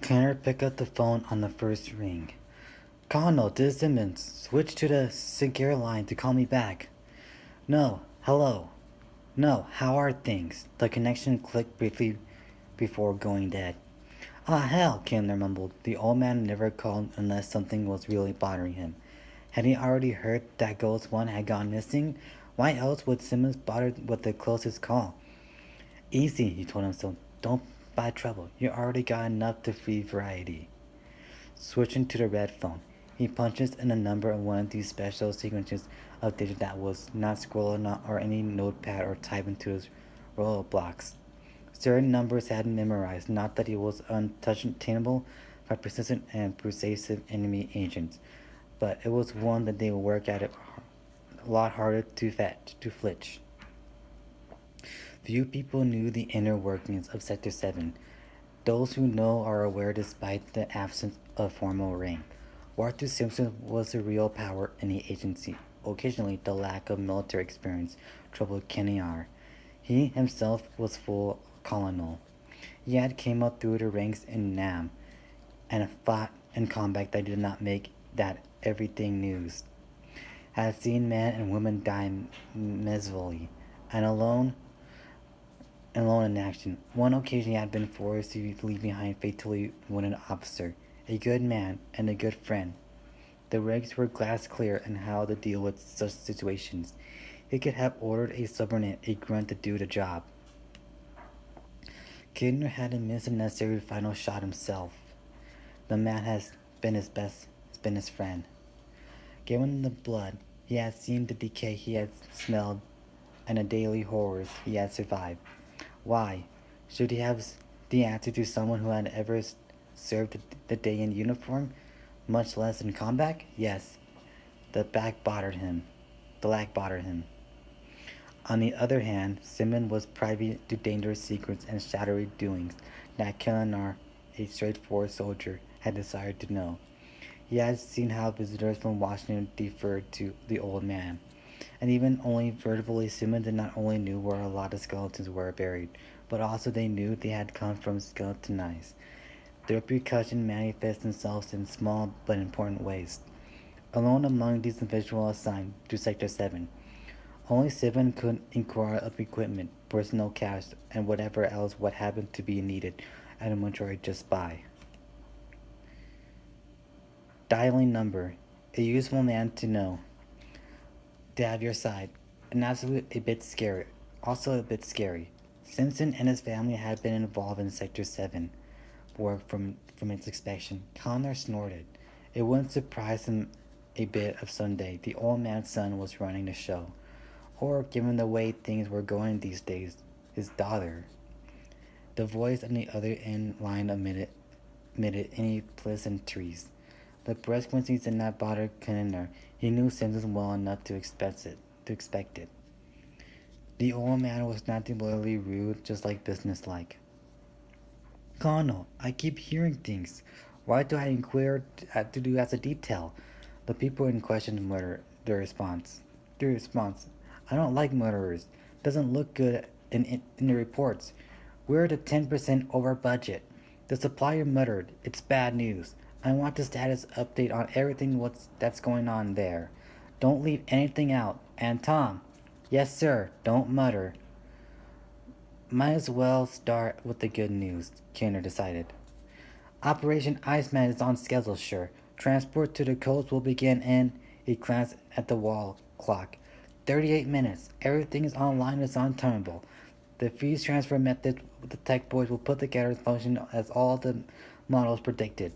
Connor picked up the phone on the first ring. Connell, this is Simmons. Switch to the secure line to call me back. No, hello. No, how are things? The connection clicked briefly before going dead. Ah, hell, Connor mumbled. The old man never called unless something was really bothering him. Had he already heard that Ghost One had gone missing? Why else would Simmons bother with the closest call? Easy, he told himself. Don't buy trouble. You already got enough to feed variety. Switching to the red phone, he punches in a number on one of these special sequences of digits that was not scrolled or any notepad or typed into his roll blocks. Certain numbers had memorized, not that he was unattainable by persistent and persuasive enemy agents, but it was one that they would work at it a lot harder to flitch. Few people knew the inner workings of Sector 7. Those who know are aware despite the absence of formal rank. Walter Simpson was the real power in the agency. Occasionally, the lack of military experience troubled Kenny. He himself was full colonel. He had came up through the ranks in Nam and fought in combat that did not make that everything news. Had seen men and women die miserably, and alone in action. One occasion he had been forced to leave behind a fatally wounded officer, a good man and a good friend. The regs were glass clear in how to deal with such situations. He could have ordered a subordinate, a grunt, to do the job. Kidner hadn't missed the necessary final shot himself. The man has been his friend. Given the blood, he had seen the decay he had smelled and the daily horrors he had survived. Why should he have the answer to someone who had ever served the day in uniform, much less in combat? Yes, the back bothered him. The lack bothered him. On the other hand, Simon was privy to dangerous secrets and shadowy doings that Kelenar, a straightforward soldier, had desired to know. He had seen how visitors from Washington deferred to the old man. And even only verbally, Simon did not only knew where a lot of skeletons were buried, but also they knew they had come from skeletonized. The repercussions manifest themselves in small but important ways. Alone among these individuals assigned to Sector 7, only 7 could inquire of equipment, personal cash, and whatever else what happened to be needed at a mortuary just by. Dialing number. A useful man to know. To have your side. And absolutely a bit scary. Also a bit scary. Simpson and his family had been involved in Sector 7 work from its inspection. Connor snorted. It wouldn't surprise him a bit if someday the old man's son was running the show. Or, given the way things were going these days, his daughter. The voice on the other end line omitted any pleasantries. The breast cleansing did not bother Connor. He knew Simpson well enough to expect it. The old man was not deliberately rude, just like businesslike. Connell, I keep hearing things. Why do I inquire to do as a detail? The people in question murder their response. Their response. I don't like murderers. Doesn't look good in the reports. We're the 10% over budget. The supplier muttered. It's bad news. I want the status update on everything that's going on there. Don't leave anything out. And Tom. Yes, sir. Don't mutter. Might as well start with the good news, Kenner decided. Operation Iceman is on schedule, sure. Transport to the coast will begin in. He glanced at the wall clock. 38 minutes. Everything is online and on timeable. The fees transfer method the tech boys will put together function as all the models predicted.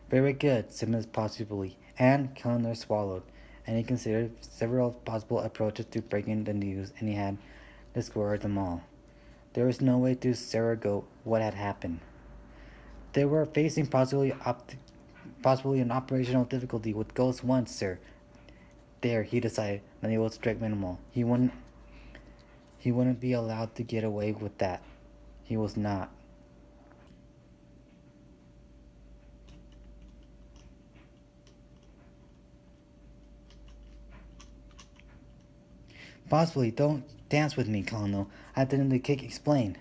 Very good, Simmons possibly, and Kellner swallowed, and he considered several possible approaches to breaking the news, and he had discovered them all. There was no way to surrogate what had happened. They were facing possibly an operational difficulty with Ghost One, sir. There, he decided that it was strict minimal. He wouldn't be allowed to get away with that. He was not. Possibly, don't dance with me, Colonel. I didn't the kick explain.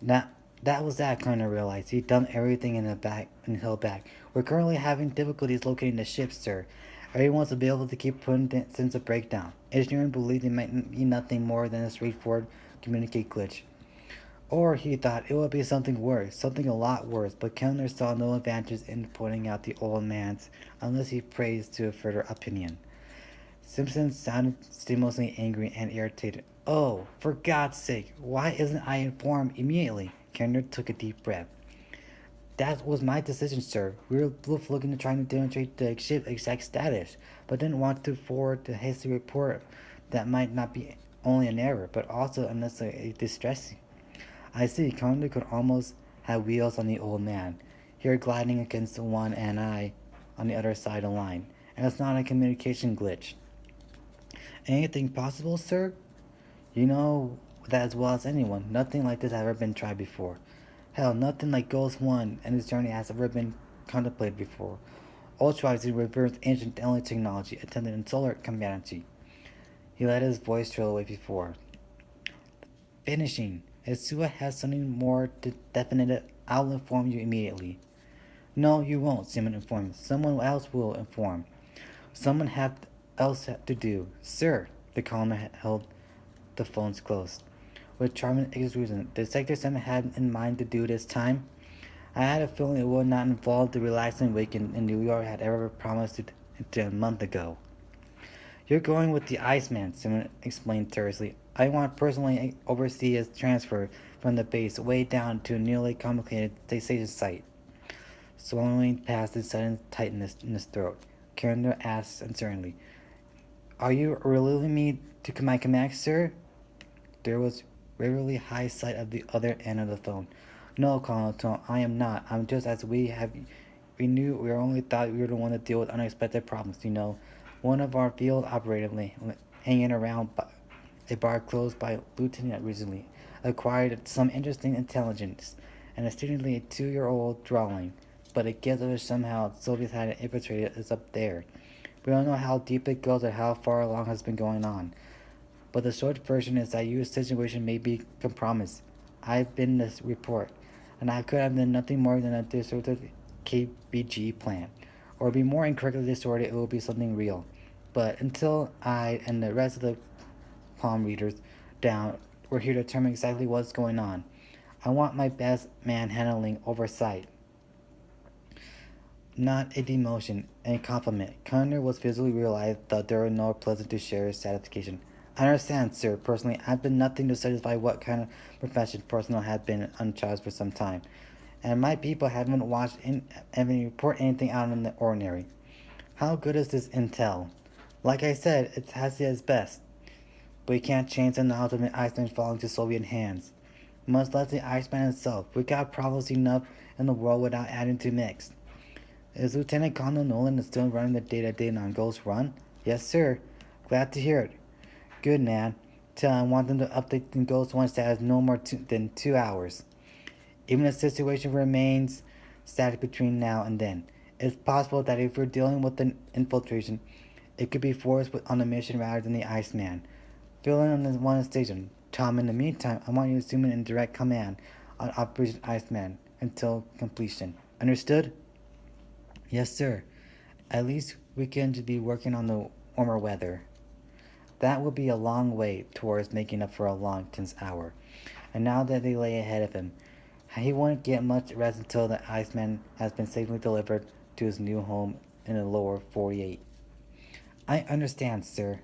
Not That was that, Connor realized. He dumped everything in the back and held back. We're currently having difficulties locating the ship, sir. Everyone wants to be able to keep putting since a breakdown. Engineering believed it might be nothing more than a straightforward communicate glitch. Or he thought it would be something worse, something a lot worse, but Kellner saw no advantage in pointing out the old man's unless he praised to a further opinion. Simpson sounded stimulously angry and irritated. Oh, for God's sake, why isn't I informed immediately? Kellner took a deep breath. That was my decision, sir. We were both looking to try to demonstrate the ship's exact status, but didn't want to forward a hasty report that might not be only an error, but also unnecessarily distressing. I see. Condor could almost have wheels on the old man. Here gliding against the one and I on the other side of the line. And it's not a communication glitch. Anything possible, sir? You know that as well as anyone. Nothing like this has ever been tried before. Hell, nothing like Ghost 1 and its journey has ever been contemplated before. Ultra is reversed ancient alien technology attended in solar humanity. He let his voice trail away before. Finishing. If Sua has something more definite, I'll inform you immediately. No, you won't, Simon informed. Someone else will inform. Someone else have to do. Sir, the colonel held the phones close. With charming exuberance, did Sector 7 have in mind to do this time? I had a feeling it would not involve the relaxing weekend in New York had ever promised it a month ago. You're going with the Iceman, Simon explained tersely. I want to personally oversee his transfer from the base way down to a nearly complicated station site. Swallowing past the sudden tightness in his throat, Kerner asked uncertainly, Are you relieving me to my command, sir? There was rarely high sight of the other end of the phone. No, Colonel Tom, I am not. I'm just as we knew we only thought we were the one to deal with unexpected problems, you know. One of our field operators hanging around a bar closed by Lieutenant recently acquired some interesting intelligence and exceedingly a 2-year-old drawing, but it gives us somehow Soviets had infiltrated us up there. We don't know how deep it goes or how far along has been going on. But the short version is that your situation may be compromised. I've been this report, and I could have done nothing more than a distorted KBG plan. Or be more incorrectly distorted, it will be something real. But until I and the rest of the palm readers down, we're here to determine exactly what's going on. I want my best man handling oversight, not a demotion, a compliment. Connor was visibly realized that there were no pleasant to share his satisfaction. I understand, sir. Personally, I've been nothing to satisfy what kind of profession personnel had been uncharged for some time, and my people haven't report anything out of the ordinary. How good is this intel? Like I said, it has its best, but we can't change the knowledge of the Iceman falling to Soviet hands. Much less the Iceman itself. We got problems enough in the world without adding to mix. Is Lieutenant Colonel Nolan still running the day-to-day on Ghost Run? Yes, sir. Glad to hear it. Good, man. Tell him I want them to update the Ghost One status no more than 2 hours. Even if the situation remains static between now and then, it's possible that if we're dealing with an infiltration, it could be forced on a mission rather than the Iceman. Fill in on this one station. Tom, in the meantime, I want you to assume in direct command on Operation Iceman until completion. Understood? Yes, sir. At least we can be working on the warmer weather. That will be a long way towards making up for a long, tense hour. And now that they lay ahead of him, he won't get much rest until the Iceman has been safely delivered to his new home in the lower 48. I understand, sir.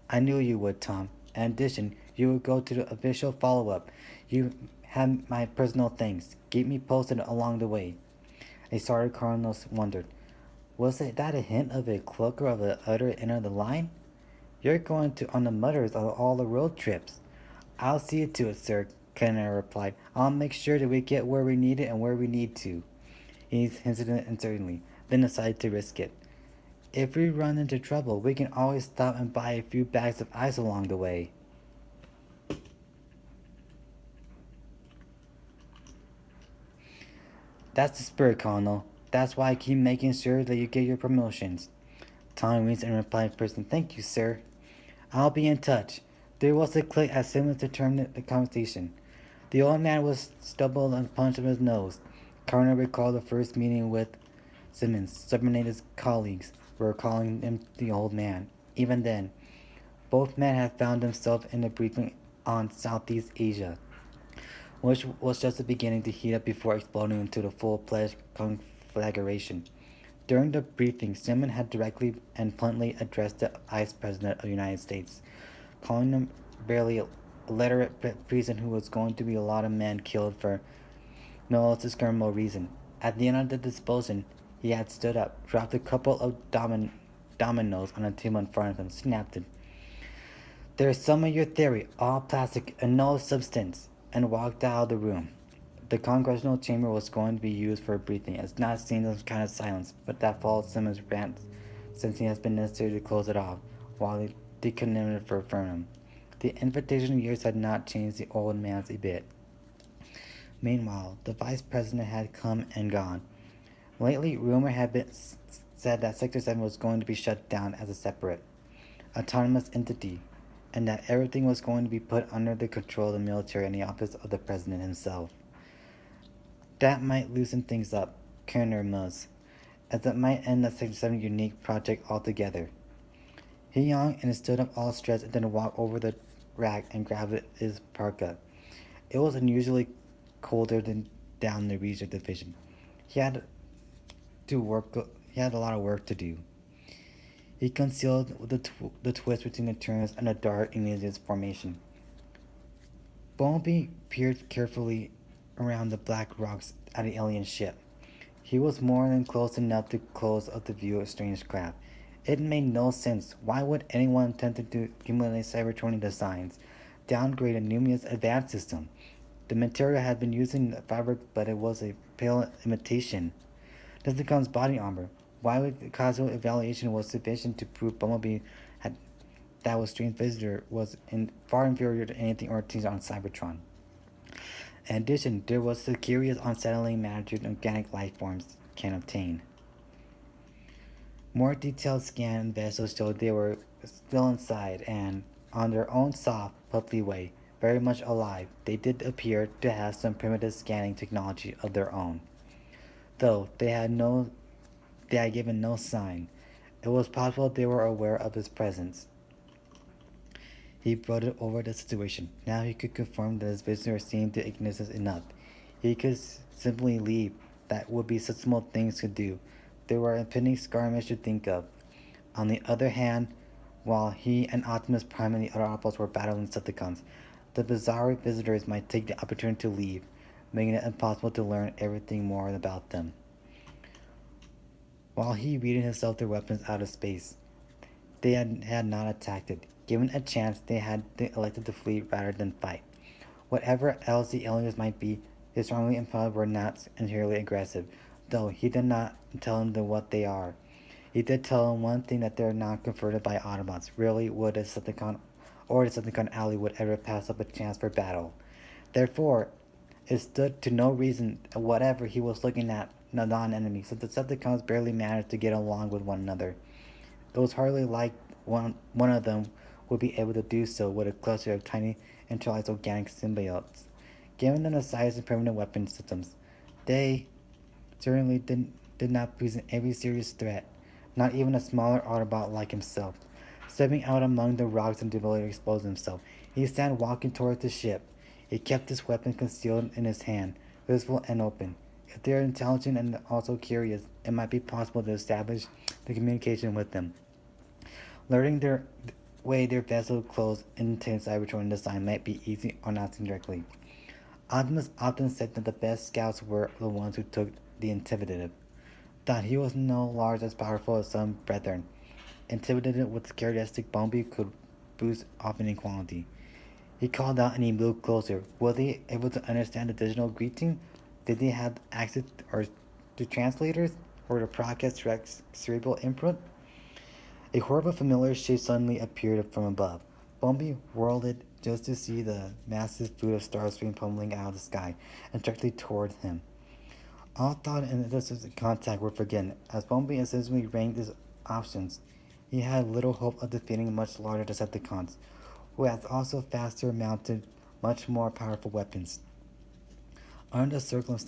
I knew you would, Tom. In addition, you would go to the official follow-up. You have my personal things. Keep me posted along the way. A startled colonel wondered, was that a hint of a cloaker of the other end of the line? You're going to on the mutters on all the road trips. I'll see to it, sir, Kenner replied. I'll make sure that we get where we need it and where we need to. He hesitated uncertainly, then decided to risk it. If we run into trouble, we can always stop and buy a few bags of ice along the way. That's the spirit, Colonel. That's why I keep making sure that you get your promotions. Tom winced and replied in person, Thank you, sir. I'll be in touch. There was a click as Simmons determined the conversation. The old man was stumbled and punched in his nose. Connor recalled the first meeting with Simmons. Subordinated colleagues were calling him the old man. Even then, both men had found themselves in a briefing on Southeast Asia, which was just beginning to heat up before exploding into the full-fledged conflagration. During the briefing, Simmons had directly and bluntly addressed the Vice President of the United States, calling him barely a illiterate peasant who was going to be a lot of men killed for no discernible reason. At the end of the discussion, he had stood up, dropped a couple of dominoes on a table in front of him, snapped it. "There's some of your theory, all plastic and no substance," and walked out of the room. The congressional chamber was going to be used for a briefing. It's not seen some kind of silence, but that followed Simmons' rant, since it has been necessary to close it off, while they condemned it for Furnham. The invitation years had not changed the old man's a bit. Meanwhile, the vice president had come and gone. Lately, rumor had been said that Sector 7 was going to be shut down as a separate, autonomous entity, and that everything was going to be put under the control of the military and the office of the president himself. That might loosen things up, Kerner mused, as it might end the Sector 7 unique project altogether. He yawned and stood up all stretched and then walked over the rack and grabbed his parka. It was unusually colder than down the research division. He had a lot of work to do. He concealed the twist between the turns and the dart in his formation. Bumblebee peered carefully around the black rocks at the alien ship. He was more than close enough to close up the view of strange craft. It made no sense. Why would anyone attempt to accumulate Cybertronian designs, downgrade a numerous advanced system? The material had been used in the fabric, but it was a pale imitation. Decepticon's body armor. Why would the causal evaluation was sufficient to prove Bumblebee had that was strange visitor was far inferior to anything Ortiz on Cybertron. In addition, there was the curious unsettling magnitude organic life forms can obtain. More detailed scan vessels showed they were still inside and, on their own soft, puffy way, very much alive. They did appear to have some primitive scanning technology of their own, though they had given no sign. It was possible they were aware of his presence. He brooded over the situation. Now he could confirm that his visitor seemed to ignore enough. He could simply leave. That would be such small things to do. There were impending skirmish to think of. On the other hand, while he and Optimus Prime and the other Autobots were battling Decepticons, the bizarre visitors might take the opportunity to leave, making it impossible to learn everything more about them. While he readied himself their weapons out of space, they had not attacked it. Given a chance, they had elected to flee rather than fight. Whatever else the aliens might be, they strongly implied were not inherently aggressive, though he did not tell them what they are. He did tell them one thing, that they are not converted by Autobots. Rarely would a Decepticon or the Decepticon ally would ever pass up a chance for battle. Therefore, it stood to no reason whatever he was looking at a non-enemy, so the Decepticons barely managed to get along with one another. It was hardly like one of them would be able to do so with a cluster of tiny, internalized organic symbiotes. Given them the size and primitive weapon systems, they certainly did not present any serious threat, not even a smaller Autobot like himself. Stepping out among the rocks and debris to expose himself, he started walking towards the ship. He kept his weapon concealed in his hand, visible and open. If they are intelligent and also curious, it might be possible to establish the communication with them. Learning their way their vessel clothes into Cybertron design might be easy or not indirectly. Optimus often said that the best scouts were the ones who took the initiative. Thought he was no large as powerful as some brethren. Intimidated with characteristic Bumblebee could boost off inequality. He called out and he moved closer. Were they able to understand the digital greeting? Did they have access to translators or to process cerebral input? A horrible familiar shape suddenly appeared from above. Bumblebee whirled it just to see the massive fleet of Starscream pummeling out of the sky and directly toward him. All thought and innocent contact were forgotten, as Bumblebee essentially ranked his options. He had little hope of defeating much larger Decepticons, who had also faster mounted, much more powerful weapons. Under the circumstances,